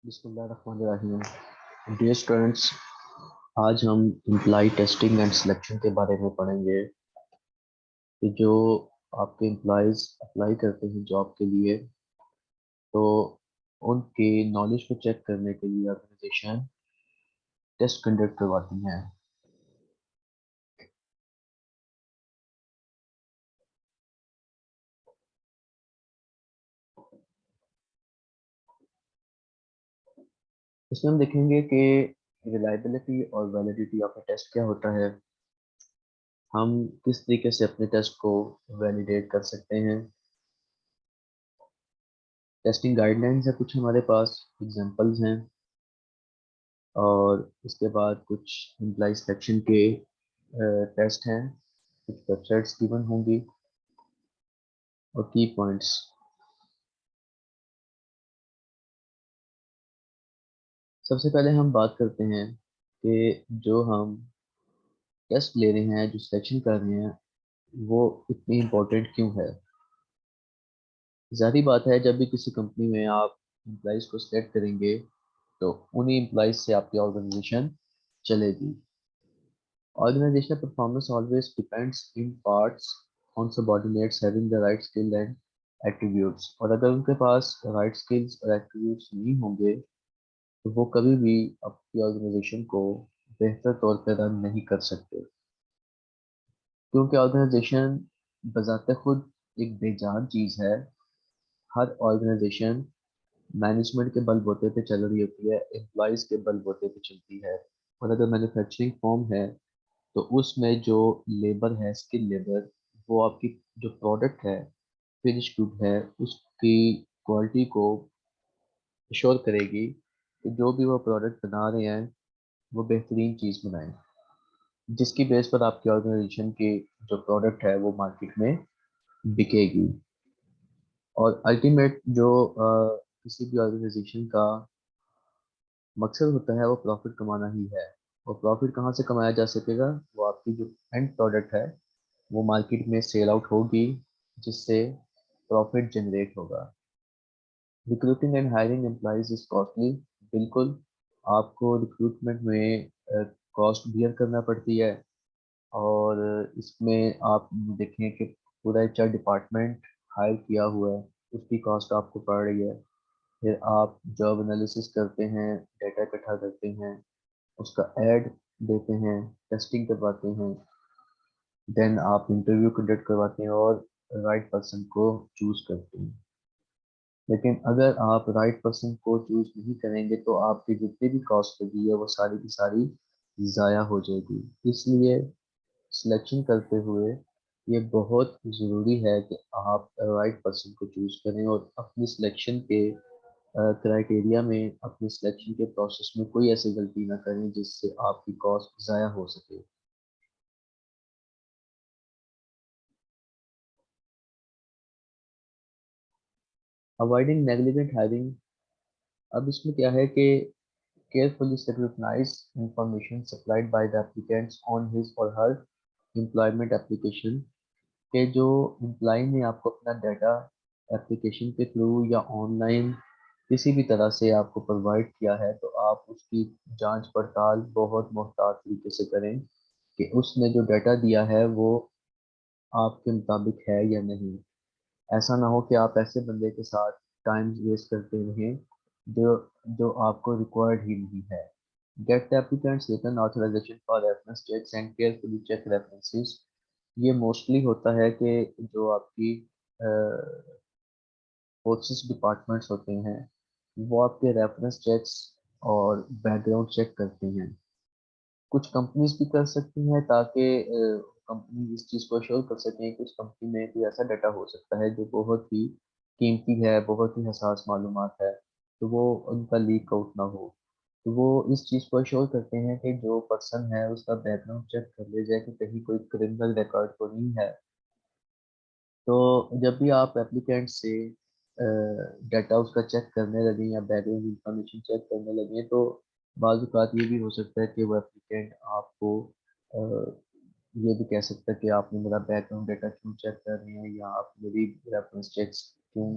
बिस्मिल्लाहिर्रहमानिर्रहीम। Dear students, आज हम एम्प्लॉय टेस्टिंग एंड सिलेक्शन के बारे में पढ़ेंगे कि जो आपके एम्प्लॉयज़ अप्लाई करते हैं जॉब के लिए, तो उनके नॉलेज को चेक करने के लिए ऑर्गेनाइजेशन टेस्ट कंडक्ट करवाती हैं। इसमें हम देखेंगे कि रिलायबिलिटी और वैलिडिटी ऑफ अ टेस्ट क्या होता है। हम किस तरीके से अपने टेस्ट को वैलिडेट कर सकते हैं। टेस्टिंग गाइडलाइंस है कुछ हमारे पास, एग्जांपल्स हैं, और इसके बाद कुछ एम्प्लॉय सिलेक्शन के टेस्ट हैं, कुछ वेबसाइट्स गिवन होंगी और की पॉइंट्स। सबसे पहले हम बात करते हैं कि जो हम टेस्ट ले रहे हैं, जो सिलेक्शन कर रहे हैं, वो इतनी इम्पोर्टेंट क्यों है। ज़ाहिर बात है, जब भी किसी कंपनी में आप एम्प्लॉयज़ को सिलेक्ट करेंगे तो उन्हीं एम्प्लॉयज़ से आपकी ऑर्गेनाइजेशन चलेगी। Organizational performance always depends in parts on subordinates having the right skill and attributes। और अगर उनके पास right skills और attributes नहीं होंगे तो वो कभी भी अपनी ऑर्गेनाइजेशन को बेहतर तौर पर रन नहीं कर सकते, क्योंकि ऑर्गेनाइजेशन बजाते खुद एक बेजान चीज़ है। हर ऑर्गेनाइजेशन मैनेजमेंट के बलबूते पे चल रही होती है, एम्प्लॉयज़ के बलबूते पे चलती है। और अगर मैन्युफैक्चरिंग फॉर्म है तो उसमें जो लेबर है, स्किल लेबर, वो आपकी जो प्रोडक्ट है, फिनिश गुड है, उसकी क्वालिटी को श्योर करेगी कि जो भी वो प्रोडक्ट बना रहे हैं वो बेहतरीन चीज़ बनाएं, जिसकी बेस पर आपकी ऑर्गेनाइजेशन की जो प्रोडक्ट है वो मार्केट में बिकेगी। और अल्टीमेट जो किसी भी ऑर्गेनाइजेशन का मकसद होता है वो प्रॉफिट कमाना ही है। और प्रॉफिट कहाँ से कमाया जा सकेगा? वो आपकी जो एंड प्रोडक्ट है वो मार्केट में सेल आउट होगी, जिससे प्रॉफिट जनरेट होगा। Recruiting and hiring employees is costly. बिल्कुल, आपको रिक्रूटमेंट में कॉस्ट बियर करना पड़ती है। और इसमें आप देखें कि पूरा एचआर डिपार्टमेंट हायर किया हुआ है, उसकी कॉस्ट आपको पड़ रही है। फिर आप जॉब एनालिसिस करते हैं, डेटा इकट्ठा करते हैं, उसका एड देते हैं, टेस्टिंग करवाते हैं, देन आप इंटरव्यू कंडक्ट करवाते हैं और राइट पर्सन को चूज करते हैं। लेकिन अगर आप राइट पर्सन को चूज नहीं करेंगे तो आपकी जितनी भी कॉस्ट लगी है वो सारी की सारी ज़ाया हो जाएगी। इसलिए सिलेक्शन करते हुए ये बहुत ज़रूरी है कि आप राइट पर्सन को चूज करें और अपनी सिलेक्शन के क्राइटेरिया में, अपने सिलेक्शन के प्रोसेस में कोई ऐसी गलती ना करें जिससे आपकी कॉस्ट ज़ाया हो सके। Avoiding negligent hiring. अब इसमें क्या है कि carefully scrutinize information supplied by the applicants on his or her employment application। के जो एम्प्लॉय ने आपको अपना डाटा एप्लीकेशन के थ्रू या ऑनलाइन किसी भी तरह से आपको प्रोवाइड किया है, तो आप उसकी जांच पड़ताल बहुत मोहतात तरीके से करें कि उसने जो डाटा दिया है वो आपके मुताबिक है या नहीं। ऐसा ना हो कि आप ऐसे बंदे के साथ टाइम वेस्ट करते रहें जो जो आपको रिक्वायर्ड ही नहीं है। Get the applicants written authorisation for reference checks and carefully check references. ये मोस्टली होता है कि जो आपकी फोर्सेस डिपार्टमेंट्स होते हैं वो आपके रेफरेंस चेक्स और बैकग्राउंड चेक करते हैं। कुछ कंपनीज भी कर सकती हैं ताकि कंपनी इस चीज़ को श्योर कर सकें। कुछ कंपनी में कोई ऐसा डाटा हो सकता है जो बहुत ही कीमती है, बहुत ही हसास मालूमात है, तो वो उनका लीक आउट ना हो। तो वो इस चीज़ को श्योर करते हैं कि जो पर्सन है उसका बैकग्राउंड चेक कर लिया जाए कि कहीं कोई क्रिमिनल रिकॉर्ड तो नहीं है। तो जब भी आप एप्लीकेंट से डाटा उसका चेक करने लगे या बैकग्राउंड इंफॉर्मेशन चेक करने लगे, तो बाज़ अवत ये भी हो सकता है कि वो एप्लीकेंट आपको अ, ये भी कह सकता है कि आपने मेरा बैकग्राउंड डाटा क्यों चेक कर रहे हैं, या आप मेरी रेफरेंस चेक्स क्यों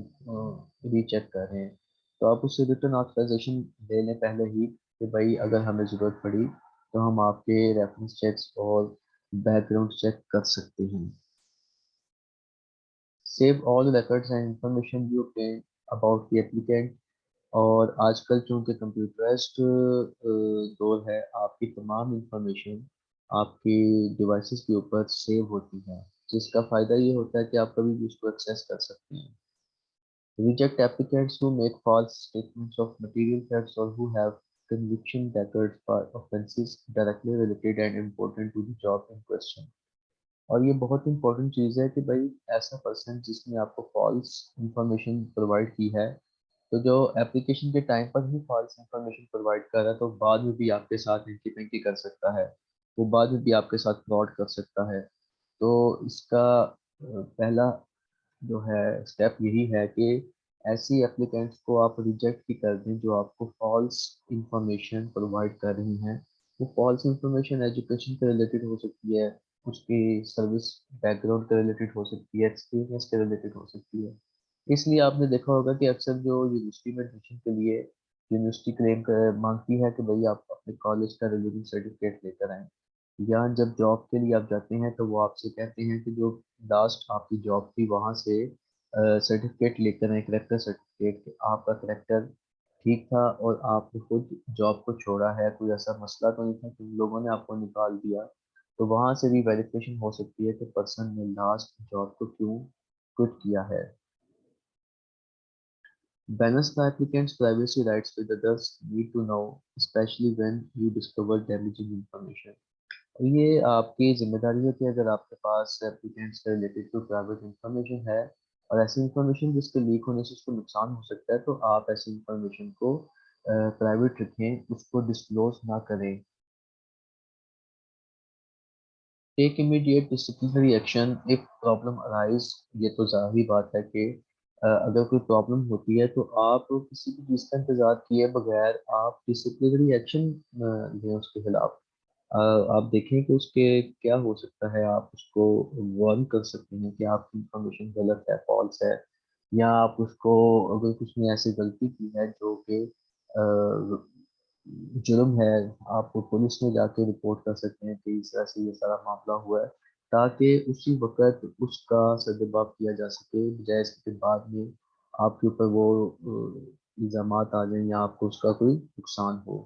रीचेक कर रहे हैं। तो आप उससे रिटर्न ऑथराइजेशन ले लें पहले ही कि भाई अगर हमें ज़रूरत पड़ी तो हम आपके रेफरेंस चेक्स और बैकग्राउंड चेक कर सकते हैं। Save all records and information you obtain about the applicant. और आजकल चूंकि कंप्यूटराइज्ड दौर है, आपकी तमाम इंफॉर्मेशन आपकी डिवाइसेस के ऊपर सेव होती है, जिसका फ़ायदा ये होता है कि आप कभी भी उसको एक्सेस कर सकते हैं। Reject applicants who make false statements of material facts or who have conviction records for offenses directly related and important to the job in question। और ये बहुत इंपॉर्टेंट चीज़ है कि भाई ऐसा पर्सन जिसने आपको फॉल्स इंफॉर्मेशन प्रोवाइड की है, तो जो एप्लीकेशन के टाइम पर ही फॉल्स इंफॉर्मेशन प्रोवाइड कर रहा है तो बाद में भी आपके साथ इनकी पिंकी कर सकता है, वो बाद में भी आपके साथ फ्रॉड कर सकता है। तो इसका पहला जो है स्टेप यही है कि ऐसी एप्लीकेंट्स को आप रिजेक्ट ही कर दें जो आपको फॉल्स इंफॉर्मेशन प्रोवाइड कर रही हैं। वो फॉल्स इंफॉर्मेशन एजुकेशन के रिलेटेड हो सकती है, उसकी सर्विस बैकग्राउंड के रिलेटेड हो सकती है, एक्सपीरियंस के रिलेटेड हो सकती है। इसलिए आपने देखा होगा कि अक्सर जो यूनिवर्सिटी में एडमिशन के लिए यूनिवर्सिटी क्लेम कर मांगती है कि भाई आप अपने कॉलेज का रिलीविंग सर्टिफिकेट लेकर आएँ, या जब जॉब के लिए आप जाते हैं तो वो आपसे कहते हैं कि जो लास्ट आपकी जॉब थी वहाँ से सर्टिफिकेट लेकर आए, करेक्टर सर्टिफिकेट, आपका करेक्टर ठीक था और आपने खुद जॉब को छोड़ा है, कोई ऐसा मसला तो नहीं था कि उन लोगों ने आपको निकाल दिया। तो वहाँ से भी वेरिफिकेशन हो सकती है कि पर्सन ने लास्ट जॉब को क्यों क्विट किया है। Balance the applicant's privacy rights with others need to know, especially when you discover damaging information। ये आपकी जिम्मेदारी है कि अगर आपके पास एप्लीकेंट से रिलेटेड कोई प्राइवेट इंफॉर्मेशन है और ऐसी इंफॉर्मेशन जिसके लीक होने से उसको नुकसान हो सकता है, तो आप ऐसी इंफॉर्मेशन को प्राइवेट रखें, उसको डिस्क्लोज ना करें। Take immediate disciplinary action if problem arise. ये तो जाहिर बात है कि अगर कोई प्रॉब्लम होती है तो आप किसी भी चीज़ का इंतजार किए बगैर आप डिसिप्लिनरी एक्शन लें उसके खिलाफ। आप देखें कि उसके क्या हो सकता है, आप उसको वार्न कर सकते हैं कि आपकी इंफॉर्मेशन गलत है, फॉल्स है, या आप उसको अगर कुछ ने ऐसी गलती की है जो कि जुर्म है, आप पुलिस में जाके रिपोर्ट कर सकते हैं कि इस तरह से ये सारा मामला हुआ है, ताकि उसी वक्त उसका सद्देबाव किया जा सके, बजाय इसके कि बाद में आपके ऊपर वो इल्ज़ामात आ जाएं या आपको उसका कोई नुकसान हो।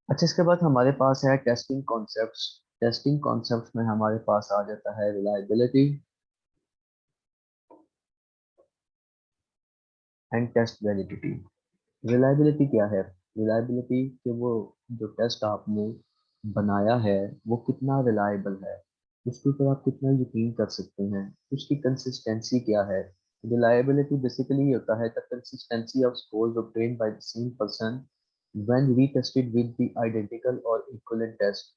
अच्छा, इसके बाद हमारे पास है टेस्टिंग कॉन्सेप्ट्स। टेस्टिंग कॉन्सेप्ट्स में हमारे पास आ जाता है reliability and test validity. Reliability क्या है? रिलायबिलिटी कि वो जो टेस्ट आपने बनाया है वो कितना रिलायबल है, उसके ऊपर आप कितना यकीन कर सकते हैं, उसकी कंसिस्टेंसी क्या है। रिलायबिलिटी बेसिकली होता है the consistency of scores obtained by the same person when retested with the identical or equivalent test,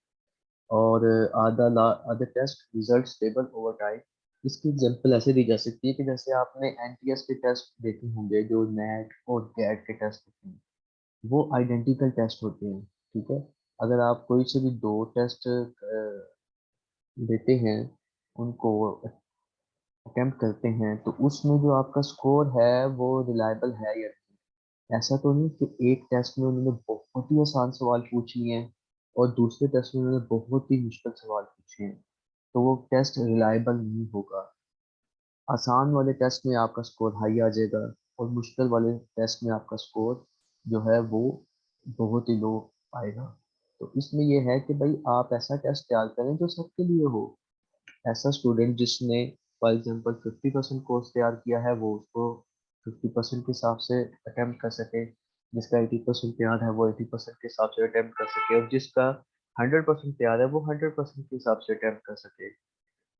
और आधा test result stable over time. इसकी एग्जांपल ऐसे दी जा सकती है कि जैसे आपने एनटीएस के टेस्ट देखे होंगे, जो नेट और कैट के टेस्ट होते हैं वो आइडेंटिकल टेस्ट होते हैं, ठीक है। अगर आप कोई से भी दो टेस्ट देते हैं, उनको अटेम्प्ट करते हैं, तो उसमें जो आपका स्कोर है वो रिलायबल है या नहीं। ऐसा तो नहीं कि एक टेस्ट में उन्होंने बहुत ही आसान सवाल पूछ लिए हैं और दूसरे टेस्ट में उन्होंने बहुत ही मुश्किल सवाल पूछे हैं, तो वो टेस्ट रिलायबल नहीं होगा। आसान वाले टेस्ट में आपका स्कोर हाई आ जाएगा और मुश्किल वाले टेस्ट में आपका स्कोर जो है वो बहुत ही लो आएगा। तो इसमें ये है कि भाई आप ऐसा टेस्ट तैयार करें जो सबके लिए हो। ऐसा स्टूडेंट जिसने फॉर एग्जांपल 50% कोर्स तैयार किया है वो उसको 50% के हिसाब से अटेम्प्ट कर सके, जिसका 80% तैयार है वो 80% के हिसाब से अटेम्प्ट कर सके, और जिसका 100% तैयार है वो 100% के हिसाब से अटेम्प्ट कर सके।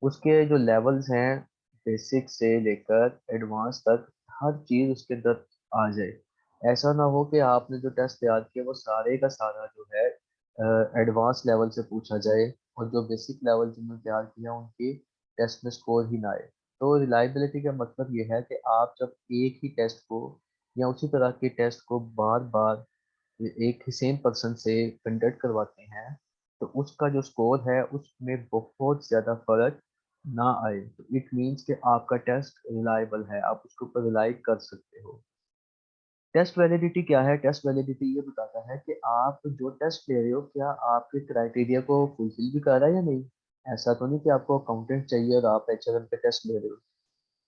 उसके जो लेवल्स हैं बेसिक से लेकर एडवांस तक, हर चीज़ उसके अंदर आ जाए। ऐसा ना हो कि आपने जो टेस्ट तैयार किया वो सारे का सारा जो है एडवांस लेवल से पूछा जाए और जो बेसिक लेवल जिन्होंने तैयार किया उनकी टेस्ट में स्कोर ही ना आए। तो रिलायबिलिटी का मतलब ये है कि आप जब एक ही टेस्ट को या उसी तरह के टेस्ट को बार बार एक ही सेम पर्सन से कंडक्ट करवाते हैं, तो उसका जो स्कोर है उसमें बहुत ज़्यादा फर्क ना आए, तो इट मीन्स कि आपका टेस्ट रिलायबल है, आप उसके ऊपर रिलाई कर सकते हो। टेस्ट वैलिडिटी क्या है? टेस्ट वैलिडिटी ये बताता है कि आप जो टेस्ट ले रहे हो क्या आपके क्राइटेरिया को फुलफिल भी कर रहा है या नहीं। ऐसा तो नहीं कि आपको अकाउंटेंट चाहिए और आप एचआरएम का टेस्ट ले रहे हो,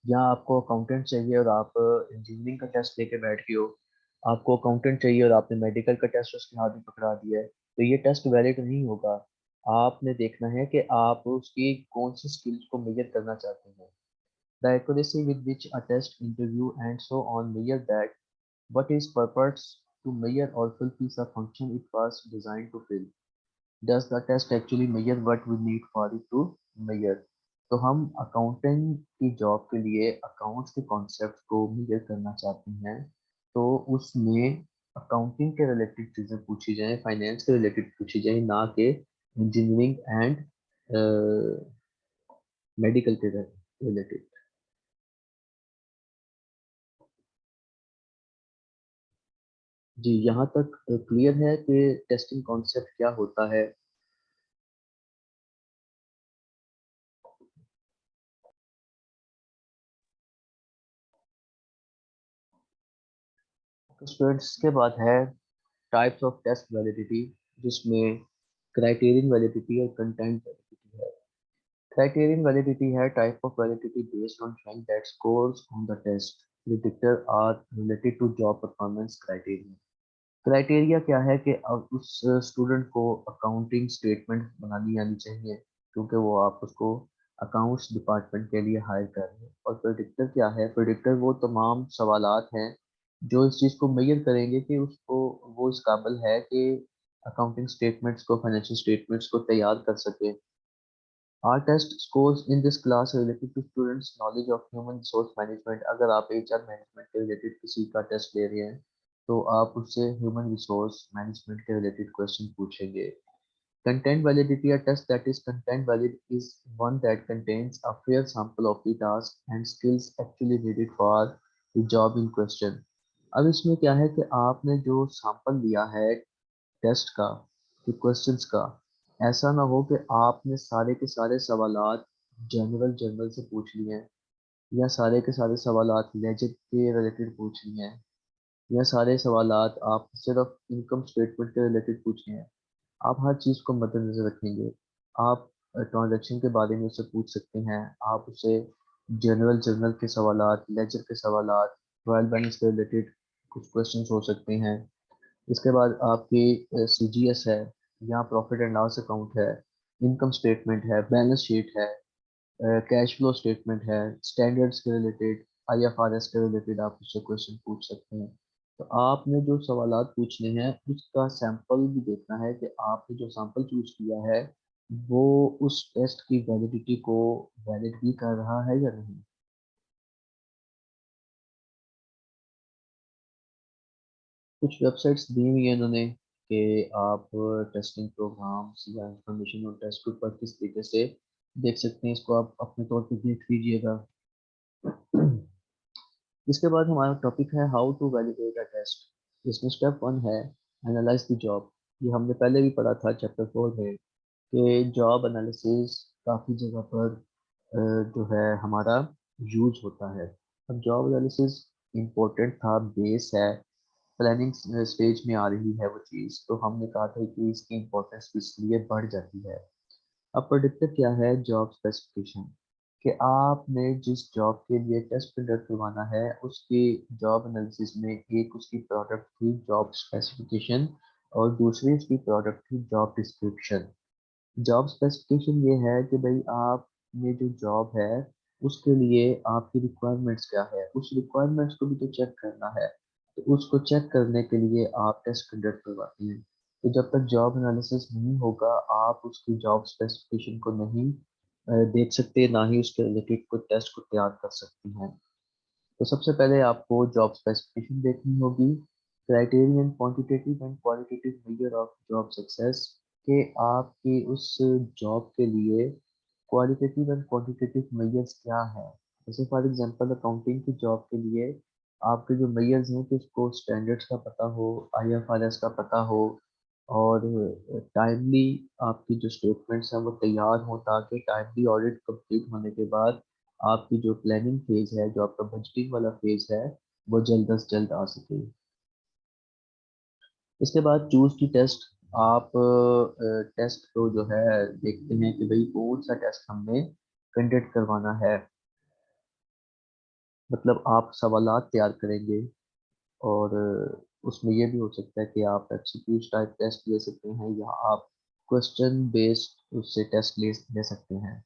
या आपको अकाउंटेंट चाहिए और आप इंजीनियरिंग का टेस्ट लेके बैठ गए हो, आपको अकाउंटेंट चाहिए और आपने मेडिकल का टेस्ट उसके हाथ में पकड़ा दिया है, तो ये टेस्ट वैलिड नहीं होगा। आपने देखना है कि आप उसकी कौन सी स्किल्स को मेजर करना चाहते हैं। The accuracy with which a test interview and so on measure that what is purpose to measure or fulfill the function it was designed to fill. Does the test actually measure what we need for it to measure? तो हम accountant की job के लिए accounts के concept को major करना चाहते हैं, तो उसमें अकाउंटिंग के रिलेटेड चीज़ें पूछी जाएं, फाइनेंस के रिलेटेड पूछी जाएं, ना कि इंजीनियरिंग एंड मेडिकल के रिलेटेड। जी, यहाँ तक क्लियर है कि टेस्टिंग कॉन्सेप्ट क्या होता है। स्टूडेंट्स के बाद है टाइप्स ऑफ टेस्ट वैलिडिटी, जिसमें क्राइटेरियन वैलिडिटी और कंटेंट वैलिडिटी है। क्राइटेरियन वैलिडिटी है type of validity based on showing that scores on the test predictor are related to job performance criteria। Criteria क्या है कि अब उस स्टूडेंट को अकाउंटिंग स्टेटमेंट बनानी आनी चाहिए, क्योंकि वो आप उसको अकाउंट्स डिपार्टमेंट के लिए हायर कर रहे हैं। और प्रेडिक्टर क्या है? प्रेडिक्टर वो तमाम सवालात हैं जो इस चीज़ को मेजर करेंगे कि उसको वो इस काबिल है कि अकाउंटिंग स्टेटमेंट्स को, फाइनेंशियल स्टेटमेंट्स को तैयार कर सके। Are test scores in this class related to students knowledge of human resource management। अगर आप एचआर मैनेजमेंट के रिलेटेड किसी का टेस्ट ले रहे हैं तो आप उससे ह्यूमन रिसोर्स मैनेजमेंट के रिलेटेड क्वेश्चन पूछेंगे। Content validity, a test that is content valid, is one that contains a fair sample of the task and skills actually needed for the job in question। अब इसमें क्या है कि आपने जो sample लिया है टेस्ट का, कि क्वेश्चंस का, ऐसा ना हो कि आपने सारे के सारे सवालात जनरल जनरल से पूछ लिए हैं, या सारे के सारे सवालात लेजर के रिलेटेड पूछ लिए हैं, या सारे सवालात आप सिर्फ इनकम स्टेटमेंट के रिलेटेड पूछ लिए हैं। आप हर चीज़ को मद्देनजर रखेंगे। आप ट्रांजैक्शन के बारे में उससे पूछ सकते हैं, आप उससे जनरल जनरल के सवालात, लेजर के सवालात, ट्रायल बैलेंस के रिलेटेड कुछ क्वेश्चंस हो सकते हैं। इसके बाद आपकी सीजीएस है, यहाँ प्रॉफिट एंड लॉस अकाउंट है, इनकम स्टेटमेंट है, बैलेंस शीट है, कैश फ्लो स्टेटमेंट है, स्टैंडर्ड्स के रिलेटेड, आईएफआरएस के रिलेटेड आप उससे क्वेश्चन पूछ सकते हैं। तो आपने जो सवालात पूछने हैं उसका सैंपल भी देखना है कि आपने जो सैंपल चूज किया है वो उस टेस्ट की वैलिडिटी को वैलिड भी कर रहा है या नहीं। कुछ वेबसाइट्स दी हुई है इन्होंने कि आप टेस्टिंग प्रोग्राम्स या इंफॉर्मेशन और टेस्ट के ऊपर किस तरीके से देख सकते हैं, इसको आप अपने तौर पे देख लीजिएगा। इसके बाद हमारा टॉपिक है how to validate a test. इसमें स्टेप वन है एनालाइज द जॉब। ये हमने पहले भी पढ़ा था चैप्टर 4 में कि जॉब एनालिसिस काफ़ी जगह पर जो है हमारा यूज होता है। अब जॉब एनालिसिस इम्पोर्टेंट था, बेस है, प्लानिंग स्टेज में आ रही है वो चीज़, तो हमने कहा था कि इसकी इम्पोर्टेंस इसलिए बढ़ जाती है। अब प्रेडिक्टर क्या है? जॉब स्पेसिफिकेशन, कि आपने जिस जॉब के लिए टेस्ट कंडक्ट करवाना है उसकी जॉब एनालिसिस में एक उसकी प्रोडक्ट की जॉब स्पेसिफिकेशन और दूसरी उसकी प्रोडक्ट की जॉब डिस्क्रिप्शन। जॉब स्पेसिफिकेशन ये है कि भाई आपने जो जॉब है उसके लिए आपकी रिक्वायरमेंट्स क्या है, उस रिक्वायरमेंट्स को भी तो चेक करना है। तो उसको चेक करने के लिए आप टेस्ट कंडक्ट करवाते हैं। तो जब तक जॉब एनालिसिस नहीं होगा आप उसकी जॉब स्पेसिफिकेशन को नहीं देख सकते, ना ही उसके रिलेटेड कोई टेस्ट को तैयार कर सकते हैं। तो सबसे पहले आपको जॉब स्पेसिफिकेशन देखनी होगी। Criterion quantitative and qualitative measure of job success, कि आपकी उस जॉब के लिए क्वालिटेटिव एंड क्वांटिटेटिव मेजर्स क्या है। जैसे फॉर एग्जांपल अकाउंटिंग की जॉब के लिए आपके जो मेजर्स हैं कि उसको स्टैंडर्ड्स का पता हो, आईएफआरएस का पता हो, और टाइमली आपकी जो स्टेटमेंट्स हैं वो तैयार हों, ताकि टाइमली ऑडिट कंप्लीट होने के बाद आपकी जो प्लानिंग फेज है, जो आपका बजटिंग वाला फेज है, वो जल्द अज जल्द आ सके। इसके बाद चूज की टेस्ट। आप टेस्ट को जो है देखते हैं कि भाई कौन सा टेस्ट हमने कंडक्ट करवाना है। मतलब आप सवालात तैयार करेंगे, और उसमें ये भी हो सकता है कि आप एमसीक्यूज टाइप टेस्ट ले सकते हैं, या आप क्वेश्चन बेस्ड उससे टेस्ट ले सकते हैं।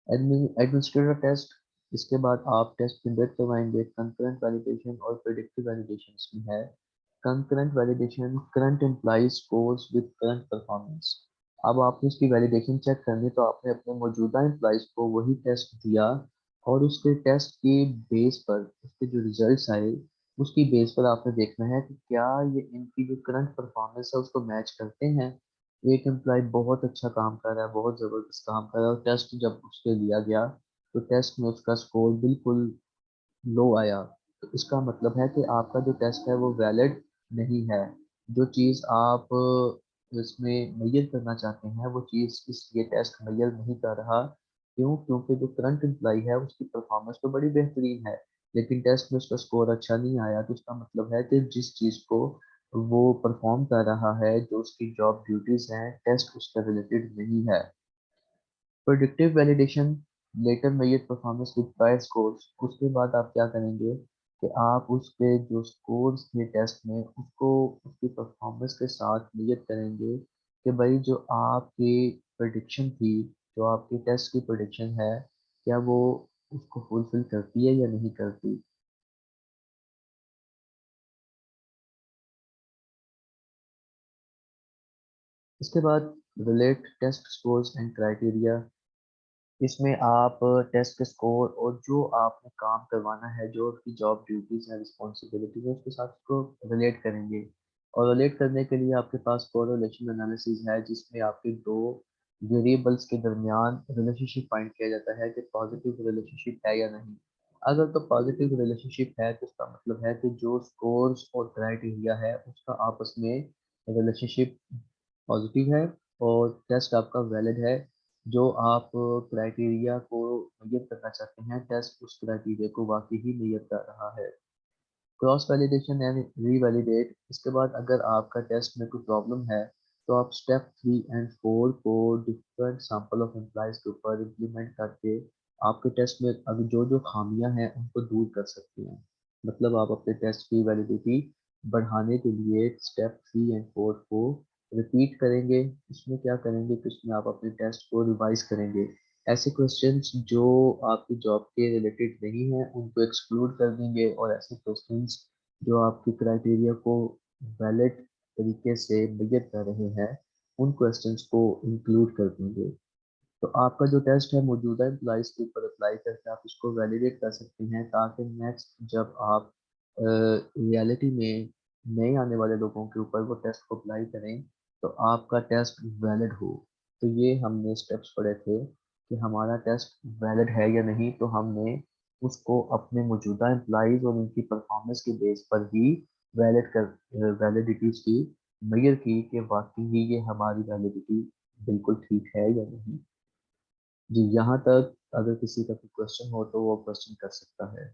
Administrator test. इसके बाद आप टेस्ट कंडक्ट करवाएंगे। कंकरेंट वैलिडेशन और प्रेडिक्टिव वैलिडेशन इसमें है। Concurrent validation current employ scores with current performance. अब आपने उसकी वैलिडेशन चेक करनी, तो आपने अपने मौजूदा एम्प्लॉयज को वही टेस्ट दिया, और उसके टेस्ट के बेस पर उसके जो रिजल्ट्स आए, उसकी बेस पर आपने देखना है कि क्या ये इनकी जो करंट परफॉर्मेंस है उसको मैच करते हैं। एक एम्प्लॉय बहुत अच्छा काम कर रहा है, बहुत ज़बरदस्त काम कर रहा है, और टेस्ट जब उसके लिया गया तो टेस्ट में उसका स्कोर बिल्कुल लो आया, तो इसका मतलब है कि आपका जो टेस्ट है वो वैलिड नहीं है। जो चीज़ आप इसमें मेजर करना चाहते हैं, वो चीज़ इस ये टेस्ट मेजर नहीं कर रहा। क्यों? क्योंकि जो करंट एम्प्लॉय है उसकी परफॉर्मेंस तो बड़ी बेहतरीन है, लेकिन टेस्ट में उसका स्कोर अच्छा नहीं आया, तो इसका मतलब है कि जिस चीज़ को वो परफॉर्म कर रहा है, जो उसकी जॉब ड्यूटीज हैं, टेस्ट उसका रिलेटेड नहीं है। Predictive validation. Later measure performance with prior scores. उसके बाद आप क्या करेंगे कि आप उसके जो स्कोर्स थे टेस्ट में, उसको उसकी परफॉर्मेंस के साथ मेजर करेंगे कि भाई जो आपकी प्रेडिक्शन थी, जो आपकी टेस्ट की प्रेडिक्शन है, क्या वो उसको फुलफिल करती है या नहीं करती। इसके बाद relate test scores and criteria. इसमें आप टेस्ट के स्कोर और जो आपने काम करवाना है, जो उसकी जॉब ड्यूटीज है, रिस्पॉन्सिबिलिटीज है, उसके साथ उसको रिलेट करेंगे। और रिलेट करने के लिए आपके पास कोरिलेशन एनालिसिस है, जिसमें आपके दो वेरिएबल्स के दरमियान रिलेशनशिप फाइंड किया जाता है कि पॉजिटिव रिलेशनशिप है या नहीं। अगर तो पॉजिटिव रिलेशनशिप है, तो इसका मतलब है कि जो स्कोर्स और क्राइटेरिया है उसका आपस में रिलेशनशिप पॉजिटिव है, और टेस्ट आपका वैलिड है। जो आप क्राइटेरिया को मेजर करना चाहते हैं, टेस्ट उस क्राइटेरिया को वाकई ही मेजर कर रहा है। Cross validation and revalidate. इसके बाद अगर आपका टेस्ट में कोई प्रॉब्लम है, तो आप स्टेप 3 और 4 को डिफरेंट सैंपल ऑफ एम्प्लॉयज के ऊपर इम्प्लीमेंट करके आपके टेस्ट में अभी जो जो खामियां हैं उनको दूर कर सकते हैं। मतलब आप अपने टेस्ट की वैलिडिटी बढ़ाने के लिए स्टेप 3 और 4 को रिपीट करेंगे। इसमें क्या करेंगे कि इसमें आप अपने टेस्ट को रिवाइज करेंगे। ऐसे क्वेश्चंस जो आपकी जॉब के रिलेटेड नहीं है उनको एक्सक्लूड कर देंगे, और ऐसे क्वेश्चंस जो आपकी क्राइटेरिया को वैलिड तरीके से मेजर कर रहे हैं, उन क्वेश्चंस को इंक्लूड कर देंगे। तो आपका जो टेस्ट है मौजूदा एम्प्लॉयज के ऊपर अप्लाई करके आप इसको वैलिडेट कर सकते हैं, ताकि नेक्स्ट जब आप रियलिटी में नए आने वाले लोगों के ऊपर वो टेस्ट को अप्लाई करें, तो आपका टेस्ट वैलिड हो। तो ये हमने स्टेप्स पढ़े थे कि हमारा टेस्ट वैलिड है या नहीं, तो हमने उसको अपने मौजूदा एम्प्लॉयज और उनकी परफॉर्मेंस के बेस पर ही वैलिडिटीज की मेजर की कि वाकई ही ये हमारी वैलिडिटी बिल्कुल ठीक है या नहीं। जी, यहाँ तक अगर किसी का कोई क्वेश्चन हो तो वो क्वेश्चन कर सकता है।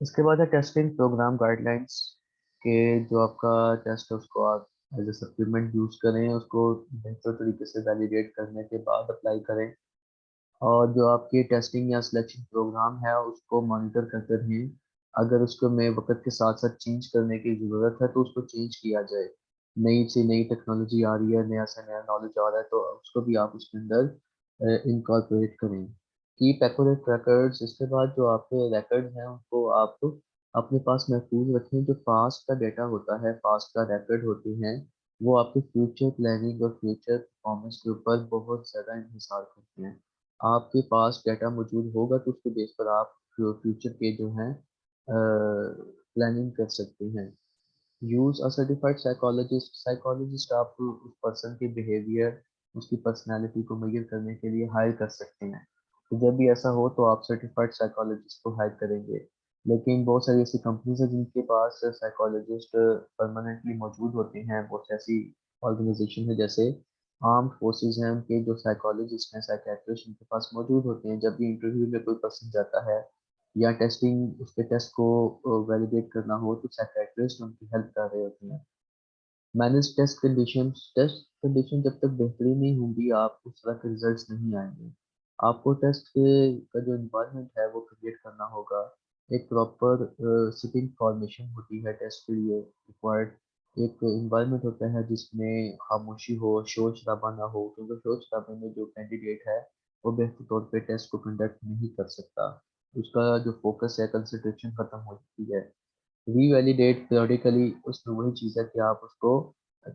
इसके बाद है टेस्टिंग प्रोग्राम गाइडलाइंस, के जो आपका टेस्ट है उसको आप एज ए सप्लीमेंट यूज करें, उसको बेहतर तरीके से वैलिडेट करने के बाद अप्लाई करें। और जो आपकी टेस्टिंग या सिलेक्शन प्रोग्राम है उसको मॉनिटर करते रहें। अगर उसको में वक्त के साथ साथ चेंज करने की ज़रूरत है तो उसको चेंज किया जाए। नई से नई टेक्नोलॉजी आ रही है, नया से नया नॉलेज आ रहा है, तो उसको भी आप उसके अंदर इनकॉर्पोरेट करें। Keep accurate records. इसके बाद जो आपके रिकॉर्ड्स हैं उनको आप अपने पास महफूज रखें। जो पास्ट का डेटा होता है, पास्ट का रिकॉर्ड होते हैं, वो आपके फ्यूचर प्लानिंग और फ्यूचर परफॉर्मेंस के ऊपर बहुत ज़्यादा इंहिसार करते हैं। आपके पास डेटा मौजूद होगा तो उसके बेस पर आप फ्यूचर के जो हैं प्लानिंग कर सकते हैं। Use a certified psychologist. Psychologist आप उस पर्सन के बिहेवियर, उसकी पर्सनालिटी को मेजर करने के लिए हायर कर सकते हैं। तो जब भी ऐसा हो तो आप सर्टिफाइड साइकोलॉजिस्ट को हायर करेंगे। लेकिन बहुत सारी ऐसी कंपनीज हैं जिनके पास साइकोलॉजिस्ट परमानेंटली मौजूद होते हैं। बहुत ऐसी ऑर्गेनाइजेशन है जैसे आर्म्ड फोर्सेस हैं, उनके जो साइकोलॉजिस्ट हैं, साइकेट्रिस्ट उनके पास मौजूद होते हैं। जब भी इंटरव्यू में कोई पर्सन जाता है या टेस्टिंग उसके टेस्ट को वैलिडेट करना हो तो साइकेट्रिस्ट उनकी हेल्प कर रहे होते हैं। मैनेज टेस्ट कंडीशन जब तक बेहतरीन नहीं होंगी आप उस तरह के रिजल्ट्स नहीं आएंगे। आपको टेस्ट के का जो इन्वायरमेंट है वो क्रिएट करना होगा। एक प्रॉपर सिटिंग फॉर्मेशन होती है टेस्ट के लिए रिक्वायर्ड। एक इन्वायरमेंट होता है जिसमें खामोशी हो, शोर शराबा ना हो, क्योंकि शोर शराबे में जो कैंडिडेट है वो बेहतर तौर पे टेस्ट को कंडक्ट नहीं कर सकता। उसका जो फोकस है, कंसंट्रेशन खत्म हो जाती है। रीवैलिडेट periodically उसमें वही चीज़ है कि आप उसको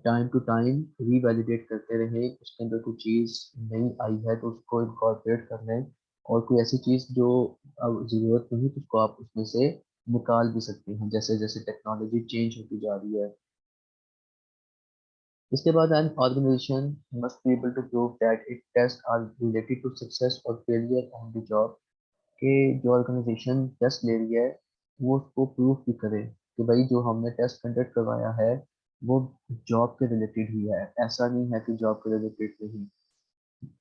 टाइम टू टाइम रीवैलिडेट करते रहें। उसके अंदर कोई चीज़ नई आई है तो उसको इनकॉर्पोरेट कर लें, और कोई ऐसी चीज़ जो अब ज़रूरत नहीं तो उसको आप उसमें से निकाल भी सकते हैं जैसे जैसे टेक्नोलॉजी चेंज होती जा रही है। इसके बाद an organisation must be able to prove that it test are related to success और फेलियर ऑन द जॉब। कि जो ऑर्गेनाइजेशन टेस्ट ले रही है वो उसको प्रूव भी करे कि भाई जो हमने टेस्ट कंडक्ट करवाया है वो जॉब के रिलेटेड ही है, ऐसा नहीं है कि जॉब के रिलेटेड नहीं।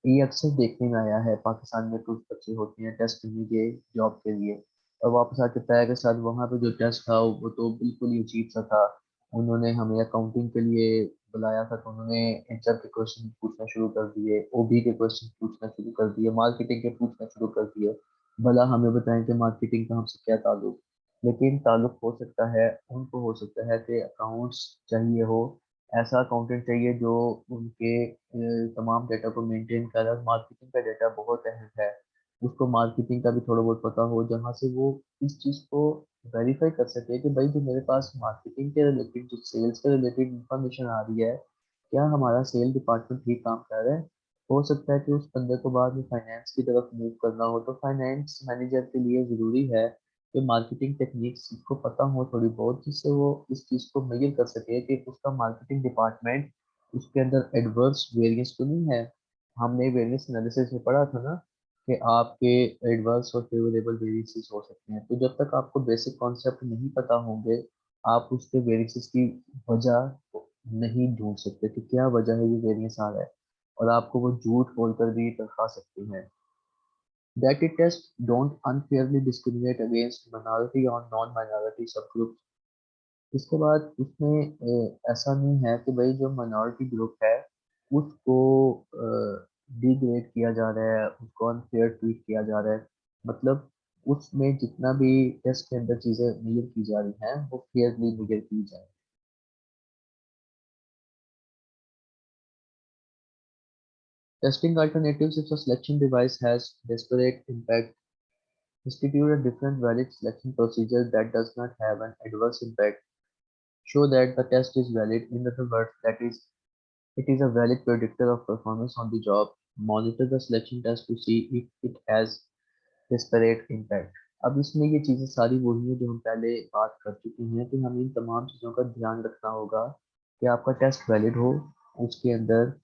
ये अक्सर देखने में आया है, पाकिस्तान में कुछ बच्चे होते हैं टेस्ट करने के जॉब के लिए, और वापस आके पैर के साथ वहाँ पे जो टेस्ट था वो तो बिल्कुल ही अजीब सा था। उन्होंने हमें अकाउंटिंग के लिए बुलाया था तो उन्होंने एचआर के क्वेश्चन पूछना शुरू कर दिए, ओबी के क्वेश्चन पूछना शुरू कर दिए, मार्केटिंग के पूछना शुरू कर दिए। भला हमें बताएं कि मार्केटिंग का हमसे क्या ताल्लुक। लेकिन ताल्लुक हो सकता है, उनको हो सकता है कि अकाउंट्स चाहिए हो, ऐसा अकाउंटेंट चाहिए जो उनके तमाम डेटा को मेंटेन कर रहा है। मार्केटिंग का डेटा बहुत अहम है, उसको मार्केटिंग का भी थोड़ा बहुत पता हो जहाँ से वो इस चीज़ को वेरीफाई कर सके कि भाई जो मेरे पास मार्केटिंग के रिलेटेड, जो सेल्स के रिलेटेड इंफॉर्मेशन आ रही है, क्या हमारा सेल डिपार्टमेंट ठीक काम कर रहा है। हो सकता है कि उस बंदे को बाद में फाइनेंस की तरफ मूव करना हो तो फाइनेंस मैनेजर के लिए ज़रूरी है कि मार्केटिंग टेक्निक्स को पता हो थोड़ी बहुत, जिससे वो इस चीज़ को मेजर कर सके कि उसका मार्केटिंग डिपार्टमेंट उसके अंदर एडवर्स वेरिएंस तो नहीं है। हमने वेरिएंस एनालिसिस में पढ़ा था ना कि आपके एडवर्स और फेवरेबल वेरिएंसेस हो सकते हैं। तो जब तक आपको बेसिक कॉन्सेप्ट नहीं पता होंगे आप उसके वेरिएंसेस की वजह नहीं ढूंढ सकते कि क्या वजह है ये वेरिएंस आ रहा है, और आपको वो झूठ बोलकर भी दिखा सकते हैं। That it tests don't unfairly discriminate against minority or non-minority subgroups। इसके बाद उसमें ऐसा नहीं है कि भाई जो माइनॉरिटी ग्रुप है उसको डिग्रेड किया जा रहा है, उसको अनफेयर ट्रीट किया जा रहा है। मतलब उसमें जितना भी टेस्ट के अंदर चीज़ें मेजर की जा रही हैं वो फेयरली मेजर की जाए। Testing alternatives if a selection device has disparate impact, institute a different valid selection procedure that does not have an adverse impact, show that the test is valid, in other words that is it is a valid predictor of performance on the job, monitor the selection test to see if it has disparate impact। अब इसमें ये चीज़ें सारी वही हैं जो हम पहले बात कर चुके हैं कि हमें इन तमाम चीज़ों का ध्यान रखना होगा कि आपका टेस्ट वैलिड हो, उसके अंदर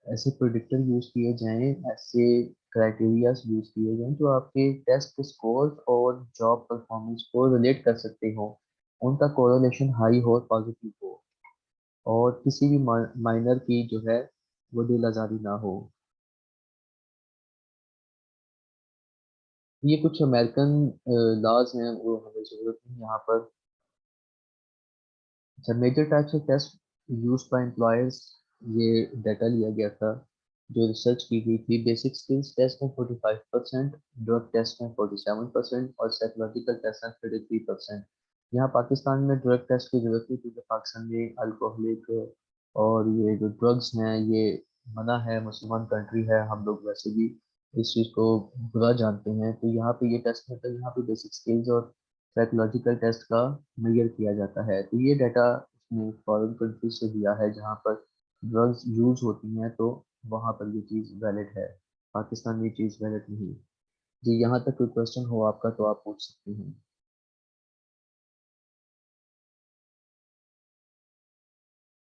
ऐसे प्रोडिक्टर यूज़ किए जाएं, ऐसे क्राइटेरियाज यूज़ किए जाएं जो आपके टेस्ट के स्कोर और जॉब परफॉर्मेंस को रिलेट कर सकते हो, उनका कोरिलेशन हाई हो और पॉजिटिव हो, और किसी भी माइनर की जो है वो दिल आज़ारी ना हो। ये कुछ अमेरिकन लॉज हैं, वो हमें जरूरत नहीं यहाँ पर। अच्छा, measure types of test use by employers, ये डाटा लिया गया था जो रिसर्च की गई थी। बेसिक स्किल्स टेस्ट में 45%, ड्रग टेस्ट में 47% और साइकोलॉजिकल टेस्ट में 33%। यहाँ पाकिस्तान में ड्रग टेस्ट की जरूरत नहीं क्योंकि पाकिस्तान में अल्कोहलिक और ये जो ड्रग्स हैं ये मना है, मुसलमान कंट्री है, हम लोग वैसे भी इस चीज़ को बुरा जानते हैं। तो यहाँ पे ये टेस्ट में तो यहाँ पे बेसिक स्किल्स और साइकोलॉजिकल टेस्ट का मेजर किया जाता है। तो ये डाटा उसने फॉरेन कंट्री से दिया है जहाँ पर ड्रग्स यूज होती हैं, तो वहाँ पर ये चीज़ वैलिड है। पाकिस्तान में ये चीज़ वैलिड नहीं। जी, यहाँ तक कोई क्वेश्चन हो आपका तो आप पूछ सकते हैं।